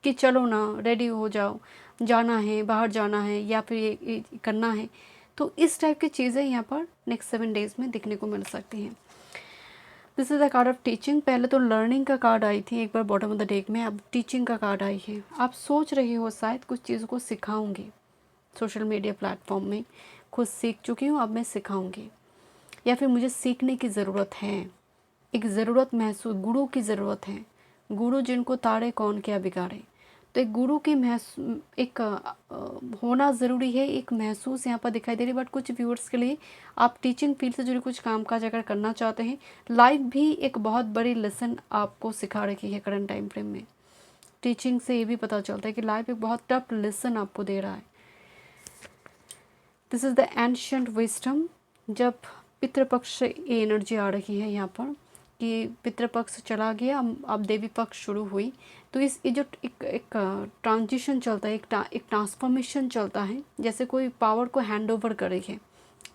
कि चलो ना, रेडी हो जाओ, जाना है, बाहर जाना है, या फिर ये करना है। तो इस टाइप की चीज़ें यहाँ पर नेक्स्ट 7 डेज़ में दिखने को मिल सकती हैं। This is the card of teaching. पहले तो लर्निंग का कार्ड आई थी एक बार बॉटम ऑफ द डेक में, अब टीचिंग का कार्ड आई है। आप सोच रहे हो शायद कुछ चीज़ों को सिखाऊंगी, सोशल मीडिया प्लेटफॉर्म में खुद सीख चुकी हूँ, अब मैं सिखाऊंगी, या फिर मुझे सीखने की ज़रूरत है, एक ज़रूरत महसूस, गुरु की ज़रूरत है। गुरु जिनको ताड़े कौन क्या बिगाड़े, तो एक गुरु की एक होना ज़रूरी है, एक महसूस यहाँ पर दिखाई दे रही है। बट कुछ व्यूअर्स के लिए आप टीचिंग फील्ड से जुड़े कुछ कामकाज अगर करना चाहते हैं, लाइफ भी एक बहुत बड़ी लेसन आपको सिखा रही है करंट टाइम फ्रेम में। टीचिंग से ये भी पता चलता है कि लाइफ एक बहुत टफ लेसन आपको दे रहा है। This is the ancient wisdom. जब पितृपक्ष से ये एनर्जी आ रही है यहाँ पर कि पितृपक्ष चला गया, अब देवी पक्ष शुरू हुई, तो ये जो एक ट्रांजिशन चलता है, एक ट्रांसफॉर्मेशन चलता है, जैसे कोई पावर को हैंड ओवर करे है।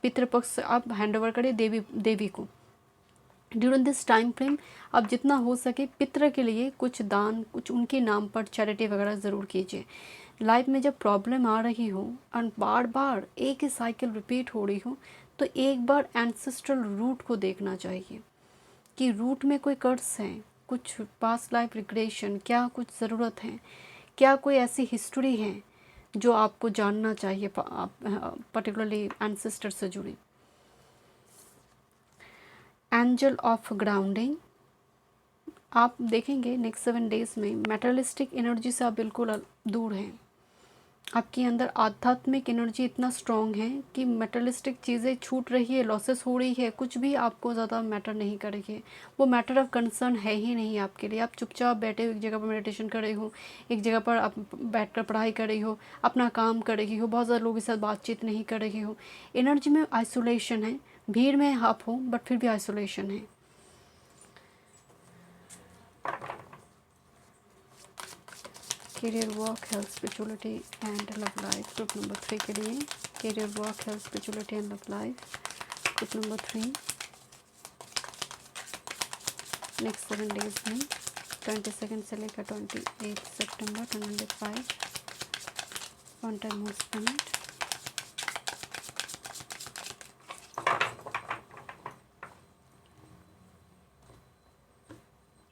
पितृपक्ष अब हैंड ओवर करे देवी को। ड्यूरिंग दिस टाइम फ्रेम अब जितना हो सके पितृ के लिए कुछ दान, कुछ उनके नाम पर चैरिटी वगैरह ज़रूर कीजिए। लाइफ में जब प्रॉब्लम आ रही हो और बार बार एक ही साइकिल रिपीट हो रही हो, तो एक बार एंसेस्ट्रल रूट को देखना चाहिए कि रूट में कोई कर्स है, कुछ पास्ट लाइफ रिग्रेशन, क्या कुछ ज़रूरत है, क्या कोई ऐसी हिस्ट्री है जो आपको जानना चाहिए, पर्टिकुलरली एंसेस्टर से जुड़ी। Angel of grounding. आप देखेंगे नेक्स्ट 7 डेज़ में मेटलिस्टिक एनर्जी से आप बिल्कुल दूर हैं। आपके अंदर आध्यात्मिक एनर्जी इतना स्ट्रॉन्ग है कि मेटलिस्टिक चीज़ें छूट रही है, लॉसेस हो रही है, कुछ भी आपको ज़्यादा मैटर नहीं कर रही है, वो मैटर ऑफ कंसर्न है ही नहीं आपके लिए। आप चुपचाप बैठे हो, एक जगह पर मेडिटेशन कर रही हो, एक जगह पर आप बैठकर पढ़ाई कर रही हो, अपना काम कर रही हो, बहुत ज़्यादा लोगों के साथ बातचीत नहीं कर रही हो। एनर्जी में आइसोलेशन है, भीड़ में आप हो बट फिर भी आइसोलेशन है। Career, work, health, spirituality and love life. Group number 3 के लिए career, work, health, spirituality and love life. Group number 3 next 7 days में 22 से लेकर 28 सितंबर 105 one time more spend.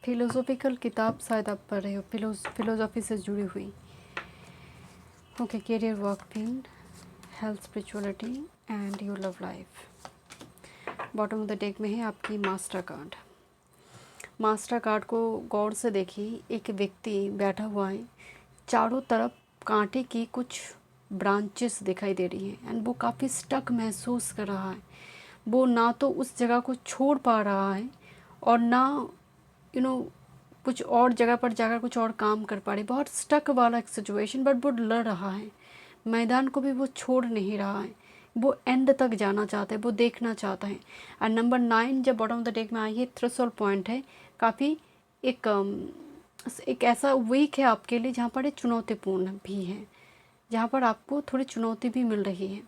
Philosophical किताब शायद आप पढ़ रहे हो, फिलोसॉफी से जुड़ी हुई। Okay, career, work field, health, spirituality and your love life. Bottom of the deck में है आपकी मास्टर कार्ड। मास्टर कार्ड को गौर से देखिए, एक व्यक्ति बैठा हुआ है, चारों तरफ कांटे की कुछ ब्रांचेस दिखाई दे रही हैं एंड वो काफ़ी स्टक महसूस कर रहा है। वो ना तो उस जगह को छोड़ पा रहा है और ना कुछ और जगह पर जाकर कुछ और काम कर पा रही। बहुत स्टक वाला एक सिचुएशन, बट वो लड़ रहा है, मैदान को भी वो छोड़ नहीं रहा है, वो एंड तक जाना चाहता है, वो देखना चाहता है। और नंबर 9 जब बॉटम ऑफ द डेक में आई है, थ्रेशोल्ड पॉइंट है, काफ़ी एक ऐसा वीक है आपके लिए जहाँ पर चुनौतीपूर्ण भी है, जहाँ पर आपको थोड़ी चुनौती भी मिल रही है।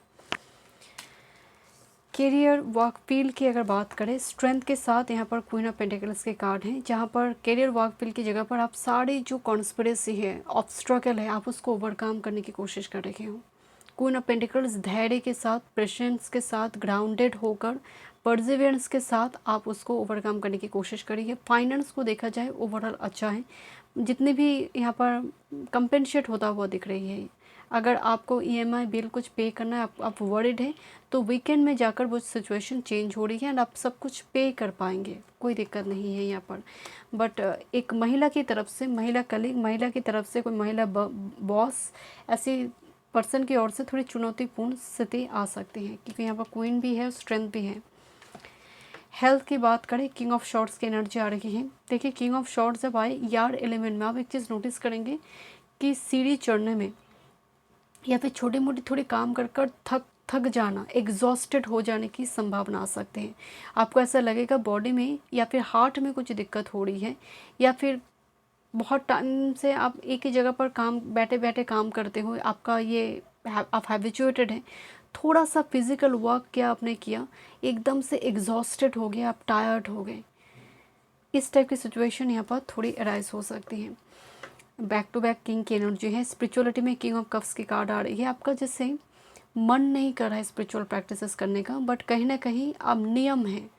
करियर, वर्क फील्ड की अगर बात करें, स्ट्रेंथ के साथ यहाँ पर क्वीन ऑफ पेंटिकल्स के कार्ड हैं, जहाँ पर करियर, वर्क फील्ड की जगह पर आप सारी जो कॉन्स्पिरेसी है, ऑब्स्ट्रकल है, आप उसको ओवरकम करने की कोशिश कर रहे हो। क्वीन ऑफ पेंटिकल्स धैर्य के साथ, पेशेंस के साथ, ग्राउंडेड होकर, परसिवियरेंस के साथ आप उसको ओवरकम करने की कोशिश करिए। फाइनेंस को देखा जाए ओवरऑल अच्छा है, जितने भी यहाँ पर कंपेंसेट होता हुआ दिख रही है। अगर आपको ईएमआई बिल कुछ पे करना है, आप वरीड है, तो वीकेंड में जाकर वो सिचुएशन चेंज हो रही है एंड आप सब कुछ पे कर पाएंगे, कोई दिक्कत नहीं है यहाँ पर। बट एक महिला की तरफ से, महिला कलीग, महिला की तरफ से कोई महिला बॉस, ऐसी पर्सन की ओर से थोड़ी चुनौतीपूर्ण स्थिति आ सकती है, क्योंकि यहाँ पर क्वीन भी है, स्ट्रेंथ भी है। हेल्थ की बात करें, किंग ऑफ शॉर्ट्स की एनर्जी आ रही है। देखिए, किंग ऑफ शॉर्ट्स जब आए यार्ड एलिमेंट में, आप एक चीज़ नोटिस करेंगे कि सीढ़ी चढ़ने में या फिर छोटी मोटी थोड़ी काम कर कर थक जाना, एग्जॉस्टेड हो जाने की संभावना आ सकती है। आपको ऐसा लगेगा बॉडी में या फिर हार्ट में कुछ दिक्कत हो रही है, या फिर बहुत टाइम से आप एक ही जगह पर काम बैठे बैठे काम करते हो, आपका ये आप हैबिचुएटेड हैं, थोड़ा सा फिज़िकल वर्क किया आपने किया, एकदम से एग्जॉस्टेड हो गए, आप टायर्ड हो गए, इस टाइप की सिचुएशन यहाँ पर थोड़ी अराइज हो सकती है। बैक टू बैक किंग की एनर्जी है, स्पिरिचुअलिटी में किंग ऑफ कप्स की कार्ड आ रही है। आपका जैसे मन नहीं कर रहा है स्पिरिचुअल प्रैक्टिसेस करने का, बट कहीं ना कहीं अब नियम है,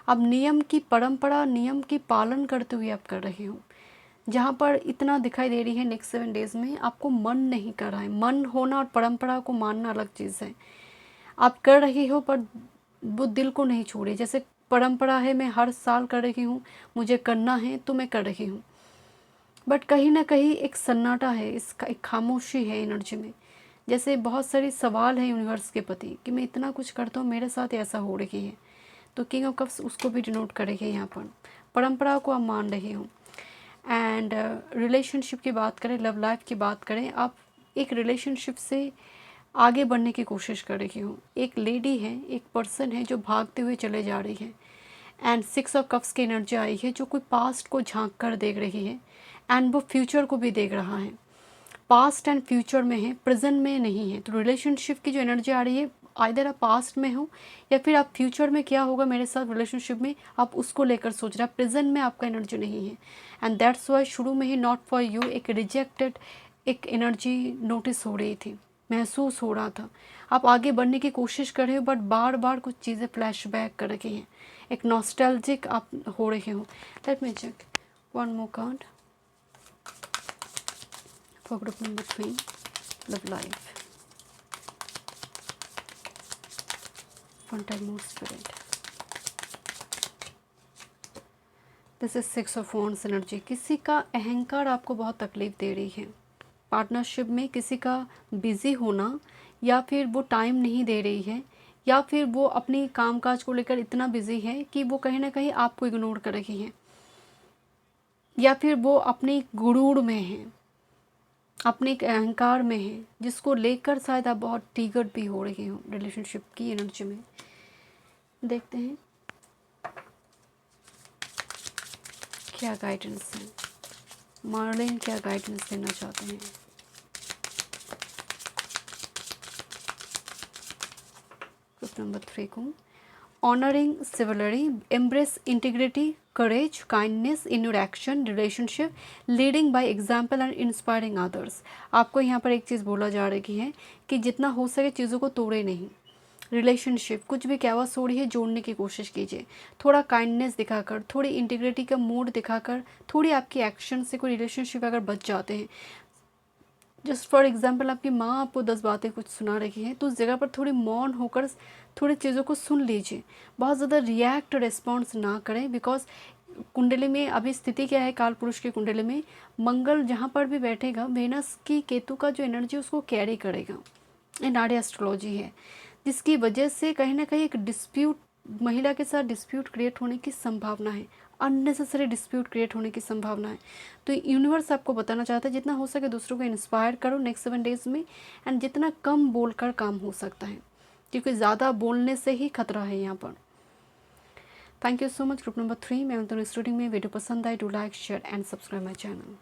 अब नियम की परंपरा, नियम की पालन करते हुए आप कर रहे हो, जहाँ पर इतना दिखाई दे रही है नेक्स्ट 7 डेज़ में आपको मन नहीं कर रहा है। मन होना और परंपरा को मानना अलग चीज़ है। आप कर रही हो पर वो दिल को नहीं छोड़े, जैसे परंपरा है, मैं हर साल कर रही हूँ, मुझे करना है तो मैं कर रही हूँ, बट कहीं ना कहीं एक सन्नाटा है, इसका एक खामोशी है एनर्जी में, जैसे बहुत सारे सवाल है यूनिवर्स के प्रति कि मैं इतना कुछ करता हूँ, मेरे साथ ऐसा हो रही है। तो किंग ऑफ कप्स उसको भी डिनोट करेंगे यहाँ पर, परंपरा को आप मान रहे हो। एंड रिलेशनशिप की बात करें, लव लाइफ की बात करें, आप एक रिलेशनशिप से आगे बढ़ने की कोशिश कर रही हो। एक लेडी है, एक पर्सन है जो भागते हुए चले जा रही है, एंड 6 ऑफ कप्स की एनर्जी आई है जो कोई पास्ट को झांक कर देख रही है, एंड वो फ्यूचर को भी देख रहा है। पास्ट एंड फ्यूचर में है, प्रेजेंट में नहीं है। तो रिलेशनशिप की जो एनर्जी आ रही है, आइदर आप पास्ट में हो या फिर आप फ्यूचर में क्या होगा मेरे साथ रिलेशनशिप में, आप उसको लेकर सोच रहे हैं, प्रेजेंट में आपका एनर्जी नहीं है। एंड दैट्स वाई शुरू में ही नॉट फॉर यू एक रिजेक्टेड एक एनर्जी नोटिस हो रही थी, महसूस हो रहा था। आप आगे बढ़ने की कोशिश कर रहे हो, बट बार बार कुछ चीज़ें फ्लैशबैक कर रही हैं, एक नॉस्टैल्जिक आप हो रहे हो। Let me check one more card for group number 3, love life. One time more spirit. This is 6 of wands energy. किसी का अहंकार आपको बहुत तकलीफ दे रही है। पार्टनरशिप में किसी का बिजी होना, या फिर वो टाइम नहीं दे रही है, या फिर वो अपनी कामकाज को लेकर इतना बिजी है कि वो कहीं ना कहीं आपको इग्नोर कर रही है, या फिर वो अपनी गुरूर में है, अपने एक अहंकार में है, जिसको लेकर शायद आप बहुत ट्रिगर्ड भी हो रही हो रिलेशनशिप की एनर्जी में। देखते हैं क्या गाइडेंस है, मार्लिन क्या गाइडेंस देना चाहते हैं। ग्रुप नंबर 3 को honouring chivalry, embrace integrity, courage, kindness in your action, relationship, leading by example and inspiring others। आपको यहाँ पर एक चीज़ बोला जा रही है कि जितना हो सके चीज़ों को तोड़े नहीं। रिलेशनशिप कुछ भी क्या हुआ हो रही है, जोड़ने की कोशिश कीजिए, थोड़ा काइंडनेस दिखाकर, थोड़ी इंटीग्रिटी का मूड दिखाकर, थोड़ी आपकी एक्शन से कोई रिलेशनशिप अगर बच जाते हैं, जस्ट फॉर एग्जाम्पल आपकी माँ आपको 10 बातें कुछ सुना रही है, तो उस जगह पर थोड़ी मौन होकर थोड़ी चीज़ों को सुन लीजिए, बहुत ज़्यादा रिएक्ट रिस्पॉन्स ना करें। बिकॉज कुंडली में अभी स्थिति क्या है, काल पुरुष की कुंडली में मंगल जहाँ पर भी बैठेगा, वेनस की केतु का जो एनर्जी उसको कैरी करेगा, ये नाड़ी एस्ट्रोलॉजी है, जिसकी वजह से कहीं ना कहीं एक डिस्प्यूट, महिला के साथ डिस्प्यूट क्रिएट होने की संभावना है, अननेसेसरी डिस्प्यूट क्रिएट होने की संभावना है। तो यूनिवर्स आपको बताना चाहता है जितना हो सके दूसरों को इंस्पायर करो नेक्स्ट 7 डेज़ में, एंड जितना कम बोलकर काम हो सकता है, क्योंकि ज़्यादा बोलने से ही खतरा है यहाँ पर। Thank you so much. Group number 3 मैं स्टूडियो में वीडियो पसंद आए, do like share and subscribe my channel.